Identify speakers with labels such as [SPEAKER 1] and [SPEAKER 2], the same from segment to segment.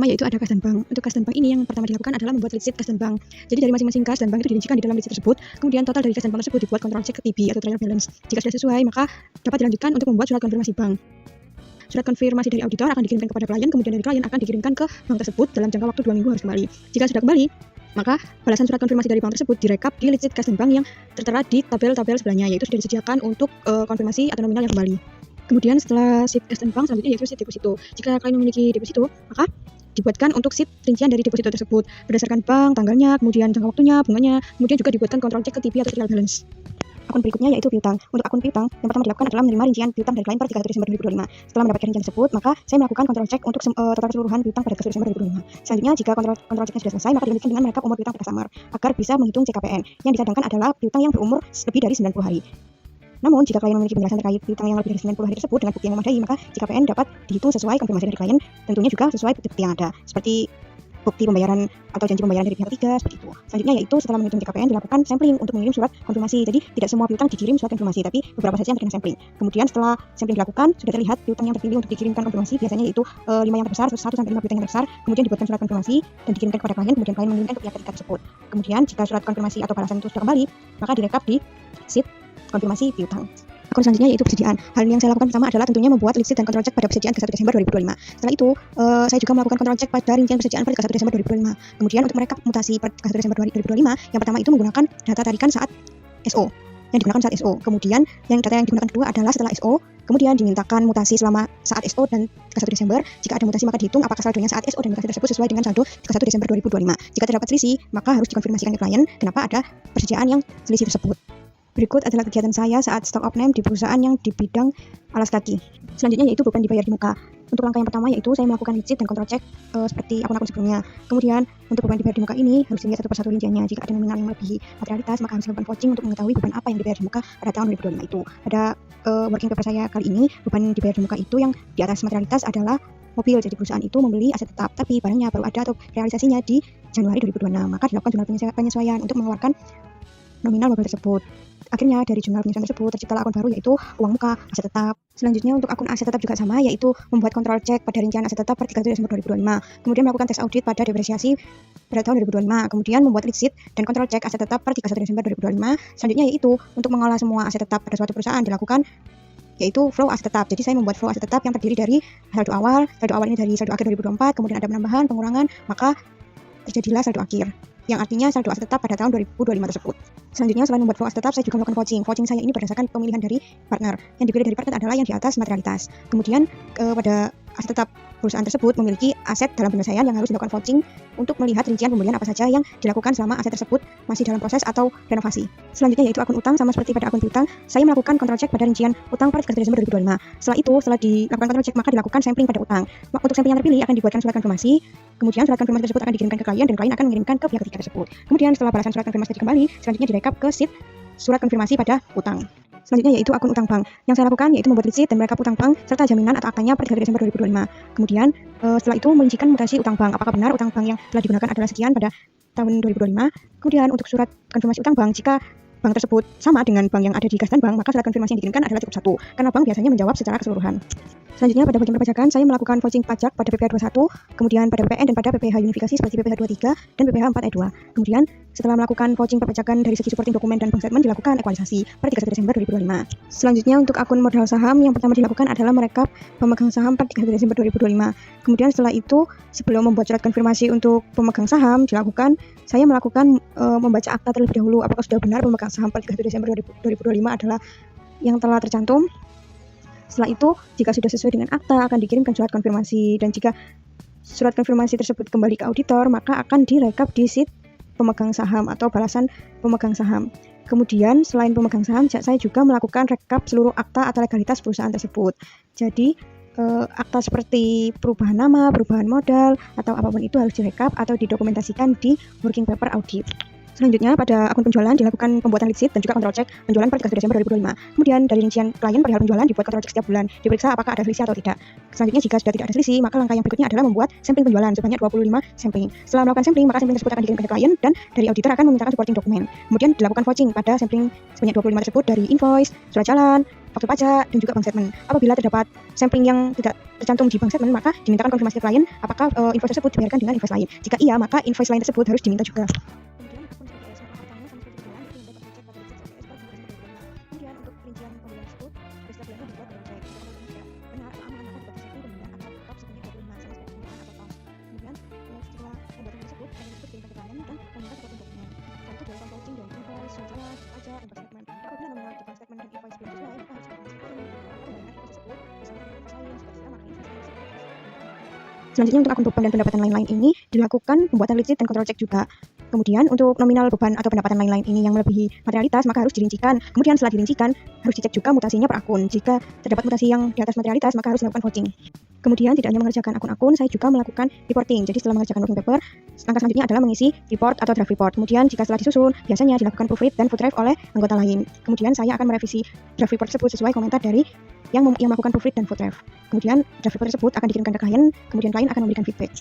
[SPEAKER 1] yaitu ada kas dan bank. Untuk kas dan bank ini yang pertama dilakukan adalah membuat lead sheet kas dan bank. Jadi dari masing-masing kas dan bank itu dirincikan di dalam lead sheet tersebut. Kemudian total dari kas dan bank tersebut dibuat control check ke TB atau trial balance. Jika sudah sesuai, maka dapat dilanjutkan untuk membuat surat konfirmasi bank. Surat konfirmasi dari auditor akan dikirimkan kepada klien, kemudian dari klien akan dikirimkan ke bank tersebut dalam jangka waktu 2 minggu harus kembali. Jika sudah kembali, maka balasan surat konfirmasi dari bank tersebut direkap di lead sheet kas dan bank yang tertera di tabel-tabel sebelahnya, yaitu sudah disediakan untuk konfirmasi atau nominal yang kembali. Kemudian setelah sheet kas dan bank, selanjutnya yaitu sheet deposito. Jika klien memiliki deposito, maka dibuatkan untuk sheet rincian dari deposito tersebut berdasarkan bank, tanggalnya, kemudian jangka waktunya, bunganya, kemudian juga dibuatkan kontrol cek ke TB atau trial balance. Akun berikutnya yaitu piutang. Untuk akun piutang, yang pertama dilakukan adalah menerima rincian piutang dari klien per 31 Desember 2025. Setelah mendapatkan rincian tersebut, maka saya melakukan kontrol cek untuk total keseluruhan piutang pada 31 Desember 2025. Selanjutnya, jika kontrol ceknya sudah selesai, maka dilanjutkan dengan merekap umur piutang pada samar agar bisa menghitung CKPN. Yang disadangkan adalah piutang yang berumur lebih dari 90 hari. Namun, jika klien memiliki penjelasan terkait piutang yang lebih dari 90 hari tersebut dengan bukti yang memadai, maka CKPN dapat dihitung sesuai konfirmasi dari klien, tentunya juga sesuai bukti yang ada, seperti bukti pembayaran atau janji pembayaran dari pihak ketiga, seperti itu. Selanjutnya yaitu setelah menghitung CKPN dilakukan sampling untuk mengirim surat konfirmasi. Jadi tidak semua piutang dikirim surat konfirmasi, tapi beberapa saja yang terkena sampling. Kemudian setelah sampling dilakukan, sudah terlihat piutang yang terpilih untuk dikirimkan konfirmasi biasanya yaitu 5 yang terbesar, 1 sampai 5 piutang yang terbesar. Kemudian dibuatkan surat konfirmasi dan dikirimkan kepada klien, kemudian klien mengirimkan ke pihak ketiga tersebut. Kemudian jika surat konfirmasi atau balasan itu sudah kembali, maka direkap di sheet konfirmasi piutang. Akun selanjutnya yaitu persediaan. Hal yang saya lakukan pertama adalah tentunya membuat lead sheet dan kontrol cek pada persediaan ke 1 Desember 2025. Setelah itu, saya juga melakukan kontrol cek pada rincian persediaan per 1 Desember 2025. Kemudian untuk merekap mutasi per 1 Desember 2025, yang pertama itu menggunakan data tarikan saat SO. Yang digunakan saat SO. Kemudian yang data yang digunakan kedua adalah setelah SO. Kemudian dimintakan mutasi selama saat SO dan ke 1 Desember. Jika ada mutasi maka dihitung apakah saldonya saat SO dan mutasi tersebut sesuai dengan saldo ke 1 Desember 2025. Jika terdapat selisih, maka harus dikonfirmasikan ke klien kenapa ada persediaan yang selisih tersebut. Berikut adalah kegiatan saya saat stock of name di perusahaan yang di bidang alas kaki. Selanjutnya yaitu beban dibayar di muka. Untuk langkah yang pertama yaitu saya melakukan lead sheet dan kontrol cek seperti akun-akun sebelumnya. Kemudian untuk beban dibayar di muka ini harus dilihat satu persatu rinciannya. Jika ada nominal yang melebihi materialitas, maka harus dilakukan vouching untuk mengetahui beban apa yang dibayar di muka pada tahun 2025 itu. Pada working paper saya kali ini, beban dibayar di muka itu yang di atas materialitas adalah mobil. Jadi perusahaan itu membeli aset tetap, tapi barangnya baru ada atau realisasinya di Januari 2026. Maka dilakukan jurnal penyesuaian untuk mengeluarkan nominal mobil tersebut. Akhirnya dari jurnal penyesuaian tersebut terciptalah akun baru yaitu uang muka aset tetap. Selanjutnya untuk akun aset tetap juga sama, yaitu membuat kontrol cek pada rincian aset tetap per 31 Desember 2025. Kemudian melakukan tes audit pada depresiasi pada tahun 2025. Kemudian membuat lead sheet dan kontrol cek aset tetap per 31 Desember 2025. Selanjutnya yaitu untuk mengolah semua aset tetap pada suatu perusahaan dilakukan yaitu flow aset tetap. Jadi saya membuat flow aset tetap yang terdiri dari saldo awal ini dari saldo akhir 2024, kemudian ada penambahan, pengurangan, maka terjadilah saldo akhir, yang artinya saldo aset tetap pada tahun 2025 tersebut. Selanjutnya selain membuat flow aset tetap, saya juga melakukan vouching. Vouching saya ini berdasarkan pemilihan dari partner. Yang dipilih dari partner adalah yang di atas materialitas. Kemudian pada aset tetap perusahaan tersebut memiliki aset dalam penyelesaian yang harus dilakukan vouching untuk melihat rincian pembelian apa saja yang dilakukan selama aset tersebut masih dalam proses atau renovasi. Selanjutnya yaitu akun utang, sama seperti pada akun piutang, saya melakukan kontrol cek pada rincian utang per 31 Desember 2025. Setelah dilakukan kontrol cek, maka dilakukan sampling pada utang. Untuk sampling yang terpilih akan dibuatkan surat konfirmasi. Kemudian surat konfirmasi tersebut akan dikirimkan ke klien dan klien akan mengirimkan ke pihak ketiga tersebut. Kemudian setelah balasan surat konfirmasi kembali, selanjutnya direkap ke sheet surat konfirmasi pada utang. Selanjutnya yaitu akun utang bank. Yang saya lakukan yaitu membuat lead sheet dan merekap utang bank serta jaminan atau aktanya per 31 Desember 2025. Kemudian setelah itu merincikan mutasi utang bank. Apakah benar utang bank yang telah digunakan adalah sekian pada tahun 2025. Kemudian untuk surat konfirmasi utang bank, jika bank tersebut sama dengan bank yang ada di kas dan bank, maka surat konfirmasi yang dikirimkan adalah cukup satu, karena bank biasanya menjawab secara keseluruhan. Selanjutnya pada bagian perpajakan, saya melakukan vouching pajak pada PPh 21, kemudian pada PPN dan pada PPh unifikasi seperti PPh 23 dan PPh 4E2. Kemudian setelah melakukan vouching perpajakan dari segi supporting dokumen dan bank statement, dilakukan ekualisasi per 31 Desember 2025. Selanjutnya untuk akun modal saham, yang pertama dilakukan adalah merekap pemegang saham per 31 Desember 2025. Kemudian setelah itu, sebelum membuat surat konfirmasi untuk pemegang saham saya melakukan membaca akta terlebih dahulu apakah sudah benar pemegang saham per 31 Desember 2025 adalah yang telah tercantum. Setelah itu, jika sudah sesuai dengan akta, akan dikirimkan surat konfirmasi, dan jika surat konfirmasi tersebut kembali ke auditor, maka akan direkap di sheet pemegang saham atau balasan pemegang saham. Kemudian selain pemegang saham, saya juga melakukan rekap seluruh akta atau legalitas perusahaan tersebut. Jadi akta seperti perubahan nama, perubahan modal, atau apapun itu harus direkap atau didokumentasikan di working paper audit. Selanjutnya, pada akun penjualan dilakukan pembuatan lead sheet dan juga control check penjualan per 31 Desember 2025. Kemudian, dari rincian klien perihal penjualan dibuat control check setiap bulan, diperiksa apakah ada selisih atau tidak. Selanjutnya, jika sudah tidak ada selisih, maka langkah yang berikutnya adalah membuat sampling penjualan sebanyak 25 sampling. Setelah melakukan sampling, maka sampling tersebut akan dikirimkan ke klien dan dari auditor akan memintakan supporting dokumen. Kemudian dilakukan vouching pada sampling sebanyak 25 tersebut dari invoice, surat jalan, faktur pajak, dan juga bank statement. Apabila terdapat sampling yang tidak tercantum di bank statement, maka dimintakan konfirmasi ke klien apakah invoice tersebut dibayarkan dengan invoice lain. Jika iya, maka invoice lain tersebut harus diminta juga. Selanjutnya untuk akun beban dan pendapatan lain-lain ini dilakukan pembuatan lead sheet dan control check juga. Kemudian untuk nominal beban atau pendapatan lain-lain ini yang melebihi materialitas maka harus dirincikan. Kemudian setelah dirincikan harus dicek juga mutasinya per akun. Jika terdapat mutasi yang di atas materialitas maka harus dilakukan vouching. Kemudian tidak hanya mengerjakan akun-akun, saya juga melakukan reporting. Jadi setelah mengerjakan working paper, langkah selanjutnya adalah mengisi report atau draft report. Kemudian jika setelah disusun, biasanya dilakukan proofread dan food draft oleh anggota lain. Kemudian saya akan merevisi draft report tersebut sesuai komentar dari yang melakukan proofread dan food draft. Kemudian draft report tersebut akan dikirimkan ke klien, kemudian klien akan memberikan feedback.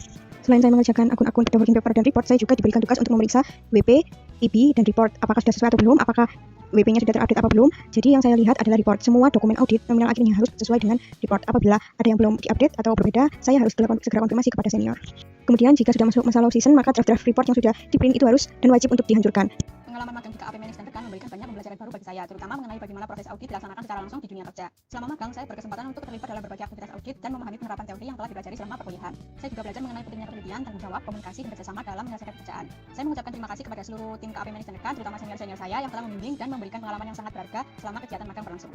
[SPEAKER 1] Selain saya mengerjakan akun-akun pada working paper dan report, saya juga diberikan tugas untuk memeriksa WP, IB, dan report apakah sudah sesuai atau belum, apakah WP-nya sudah terupdate apa belum. Jadi yang saya lihat adalah report. Semua dokumen audit nominal akhirnya harus sesuai dengan report. Apabila ada yang belum diupdate atau berbeda, saya harus segera konfirmasi kepada senior. Kemudian jika sudah masuk masa low season, maka draft report yang sudah di-print itu harus dan wajib untuk dihancurkan.
[SPEAKER 2] Pengalaman magang di KAP Manage dan Rekan memberikan banyak pembelajaran baru bagi saya, terutama mengenai bagaimana proses audit dilaksanakan secara langsung di dunia kerja. Selama magang, saya berkesempatan untuk terlibat dalam berbagai aktivitas audit dan memahami penerapan teori yang telah dipelajari selama perkuliahan. Saya juga belajar mengenai pentingnya penelitian, tanggung jawab, komunikasi, dan kerjasama dalam menyelesaikan pekerjaan. Saya mengucapkan terima kasih kepada seluruh tim KAP Manage dan Rekan, terutama senior-senior saya yang telah membimbing dan memberikan pengalaman yang sangat berharga selama kegiatan magang berlangsung.